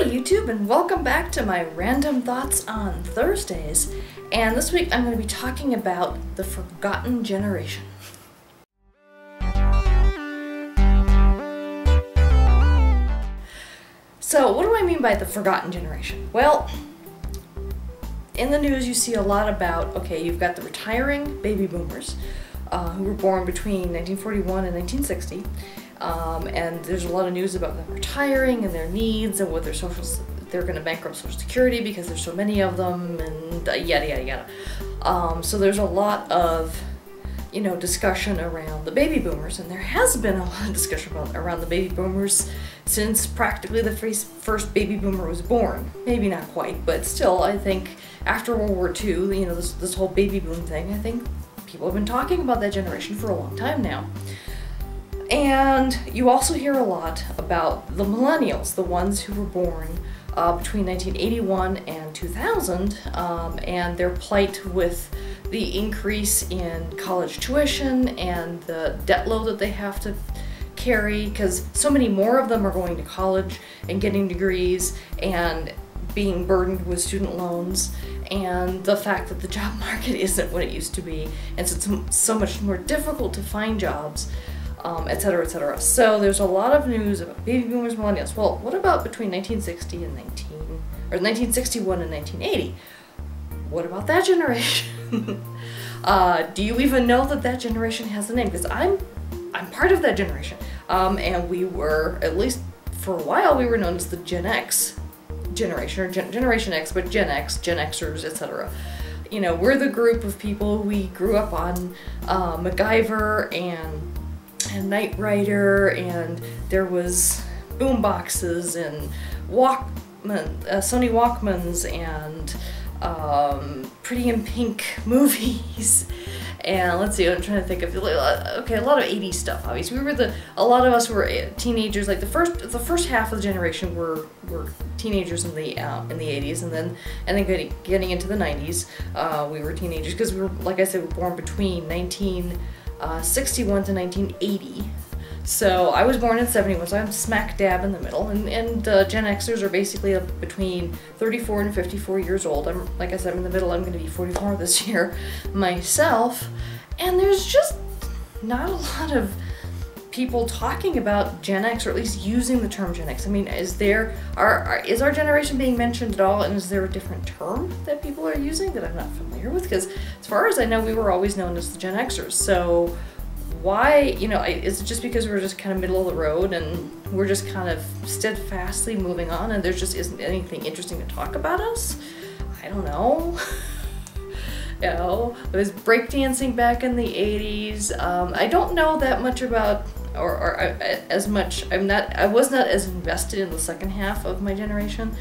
YouTube, and welcome back to my random thoughts on Thursdays. And this week I'm going to be talking about the forgotten generation. So what do I mean by the forgotten generation? Well, in the news you see a lot about, okay, you've got the retiring baby boomers who were born between 1941 and 1960. And there's a lot of news about them retiring and their needs and what they're going to bankrupt Social Security because there's so many of them and yada yada yada. So there's a lot of, discussion around the baby boomers, and there has been a lot of discussion around the baby boomers since practically the first baby boomer was born. Maybe not quite, but still, I think after World War II, this whole baby boom thing, I think people have been talking about that generation for a long time now. And you also hear a lot about the millennials, the ones who were born between 1981 and 2000, and their plight with the increase in college tuition and the debt load that they have to carry, because so many more of them are going to college and getting degrees and being burdened with student loans, and the fact that the job market isn't what it used to be, and so it's so much more difficult to find jobs. Etc., etc. So there's a lot of news about baby boomers, millennials. Well, what about between 1960 and 1961 and 1980? What about that generation? Do you even know that generation has a name? Because I'm part of that generation, and we were, at least for a while, we were known as the Gen X generation, or Generation X, but Gen X, Gen Xers, etc. We're the group of people we grew up on MacGyver and Knight Rider, and there was boom boxes and Sony Walkmans and Pretty in Pink movies. And let's see, I'm trying to think of, okay, a lot of 80s stuff, obviously. A lot of us were teenagers, like the first half of the generation were teenagers in the 80s, and then getting into the 90s, we were teenagers, because we were, like I said, we were born between 1961 to 1980. So I was born in 71, so I'm smack dab in the middle, and Gen Xers are basically between 34 and 54 years old. Like I said, I'm in the middle. I'm going to be 44 this year myself, and there's just not a lot of people talking about Gen X, or at least using the term Gen X. I mean, is our generation being mentioned at all, and is there a different term that people are using that I'm not familiar with? Because as far as I know, we were always known as the Gen Xers. So why, is it just because we're just kind of middle of the road and we're just kind of steadfastly moving on and there just isn't anything interesting to talk about us? I don't know. I was breakdancing back in the 80s. I don't know that much about, or as much, I was not as invested in the second half of my generation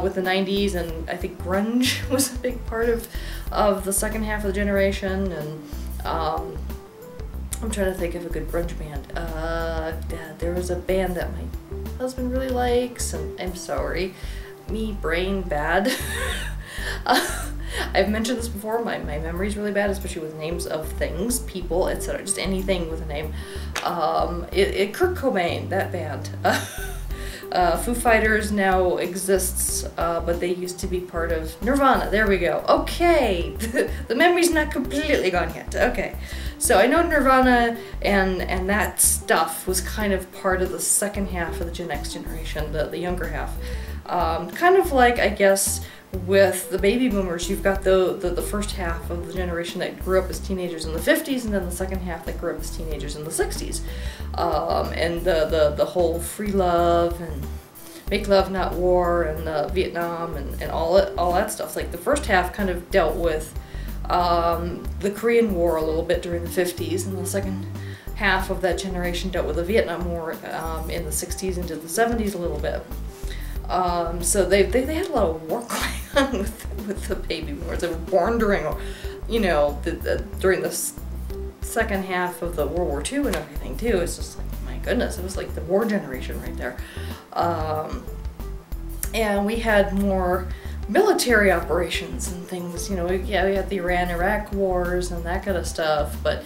with the 90s, and I think grunge was a big part of the second half of the generation, and I'm trying to think of a good grunge band. There was a band that my husband really likes, and I'm sorry, brain bad. I've mentioned this before, my memory's really bad, especially with names of things, people, etc., just anything with a name. Kurt Cobain, that band. Foo Fighters now exists, but they used to be part of Nirvana. There we go. Okay, the memory's not completely gone yet. Okay, so I know Nirvana and that stuff was kind of part of the second half of the Gen X generation, the younger half. Kind of like, I guess, with the baby boomers, you've got the first half of the generation that grew up as teenagers in the 50s, and then the second half that grew up as teenagers in the 60s. And the whole free love and make love not war and Vietnam and all that stuff. Like the first half kind of dealt with the Korean War a little bit during the 50s, and the second half of that generation dealt with the Vietnam War in the 60s into the 70s a little bit. So they had a lot of war going on with the baby boomers. They were born during, during the second half of the World War II and everything too. It's just like, my goodness, it was like the war generation right there. And we had more military operations and things, we had the Iran-Iraq wars and that kind of stuff, but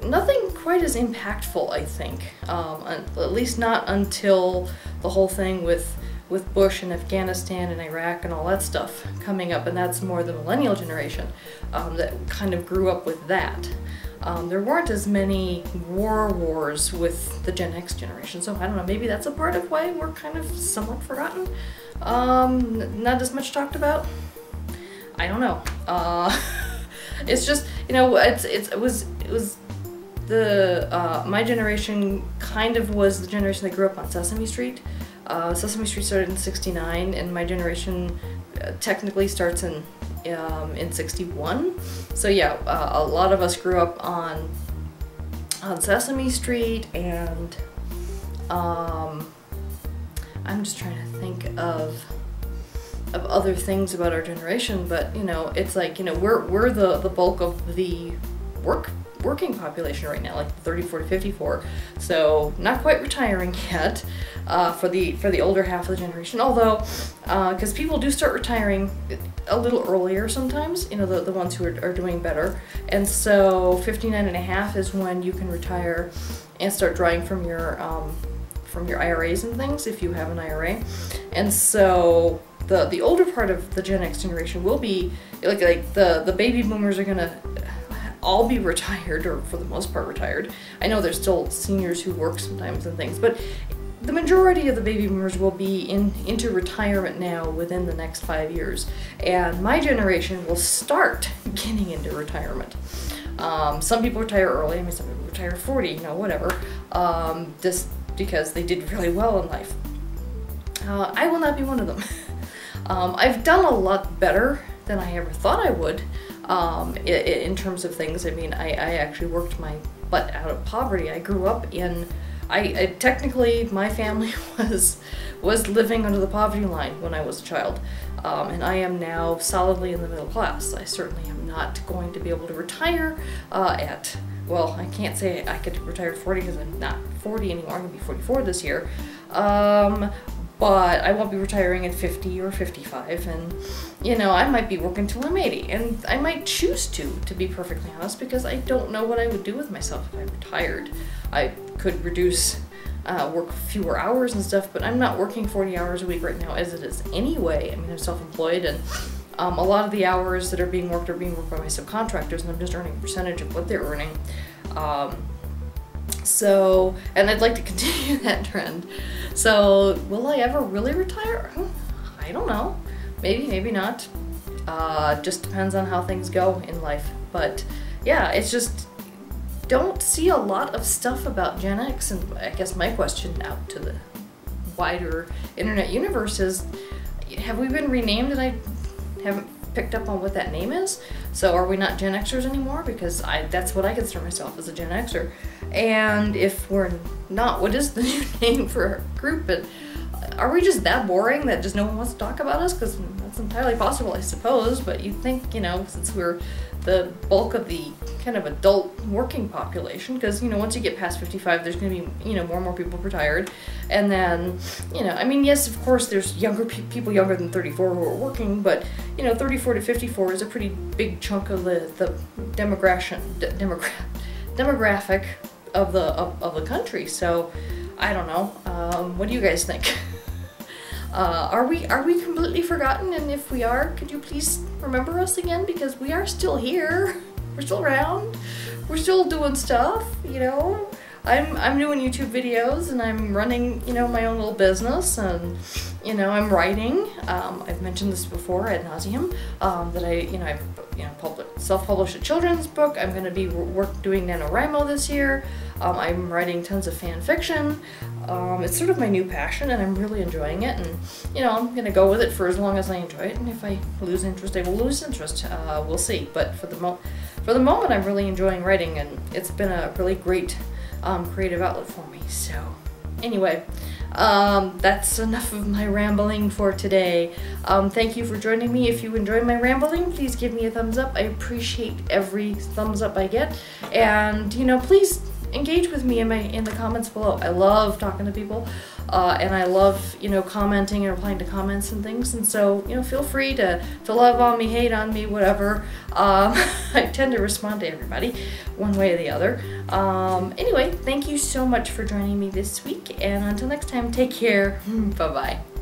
nothing quite as impactful, I think, at least not until the whole thing with Bush and Afghanistan and Iraq and all that stuff coming up, and that's more the millennial generation that kind of grew up with that. There weren't as many wars with the Gen X generation, so I don't know, maybe that's a part of why we're kind of somewhat forgotten. Not as much talked about. I don't know. It's just, you know, it was the my generation kind of was the generation that grew up on Sesame Street. Sesame Street started in '69, and my generation technically starts in '61. So yeah, a lot of us grew up on Sesame Street, and I'm just trying to think of other things about our generation, but you know, it's like, you know, we're the bulk of the working population right now, like 30, 40, 54. So not quite retiring yet for the older half of the generation. Although, because people do start retiring a little earlier sometimes, you know, the ones who are doing better. And so 59 and a half is when you can retire and start drawing from your IRAs and things if you have an IRA. And so the older part of the Gen X generation will be like the baby boomers are gonna all be retired, or for the most part retired. I know there's still seniors who work sometimes and things, but the majority of the baby boomers will be into retirement now within the next 5 years, and my generation will start getting into retirement. Some people retire early. I mean, some people retire 40, you know, whatever, just because they did really well in life. I will not be one of them. I've done a lot better than I ever thought I would in terms of things. I mean, I actually worked my butt out of poverty. I grew up in, technically my family was living under the poverty line when I was a child, and I am now solidly in the middle class. I certainly am not going to be able to retire well, I can't say I could retire at 40 because I'm not 40 anymore. I'm going to be 44 this year. But I won't be retiring at 50 or 55, and you know, I might be working till I'm 80, and I might choose to be perfectly honest, because I don't know what I would do with myself if I retired. I could reduce, work fewer hours and stuff, but I'm not working 40 hours a week right now as it is anyway. I mean, I'm self-employed, and a lot of the hours that are being worked by my subcontractors, and I'm just earning a percentage of what they're earning. So, and I'd like to continue that trend. So, will I ever really retire? I don't know. Maybe, maybe not. Just depends on how things go in life. But yeah, it's just, don't see a lot of stuff about Gen X, and I guess my question out to the wider internet universe is, have we been renamed and I haven't picked up on what that name is? So are we not Gen Xers anymore? Because that's what I consider myself, as a Gen Xer. And if we're not, what is the new name for our group? And are we just that boring that just no one wants to talk about us? Because that's entirely possible, I suppose. But you'd think, you know, since we're the bulk of the kind of adult working population, because, you know, once you get past 55, there's going to be, you know, more and more people retired. And then, you know, I mean, yes, of course, there's younger people younger than 34 who are working, but, you know, 34 to 54 is a pretty big chunk of the demographic of the country. So I don't know. What do you guys think? Are we completely forgotten? And if we are, could you please remember us again? Because we are still here. We're still around. We're still doing stuff, you know. I'm doing YouTube videos, and I'm running, you know, my own little business, and, you know, I'm writing. I've mentioned this before ad nauseum, that I've self-published a children's book. I'm going to be doing NaNoWriMo this year. I'm writing tons of fan fiction. It's sort of my new passion, and I'm really enjoying it, and, you know, I'm going to go with it for as long as I enjoy it, and if I lose interest, I will lose interest. We'll see, but for the moment, I'm really enjoying writing, and it's been a really great creative outlet for me. So anyway, that's enough of my rambling for today. Thank you for joining me. If you enjoyed my rambling, please give me a thumbs up. I appreciate every thumbs up I get, and, you know, please engage with me in the comments below. I love talking to people. and I love, you know, commenting and replying to comments and things, and so, you know, feel free to love on me, hate on me, whatever. I tend to respond to everybody one way or the other. Anyway, thank you so much for joining me this week, and until next time, take care. Bye-bye.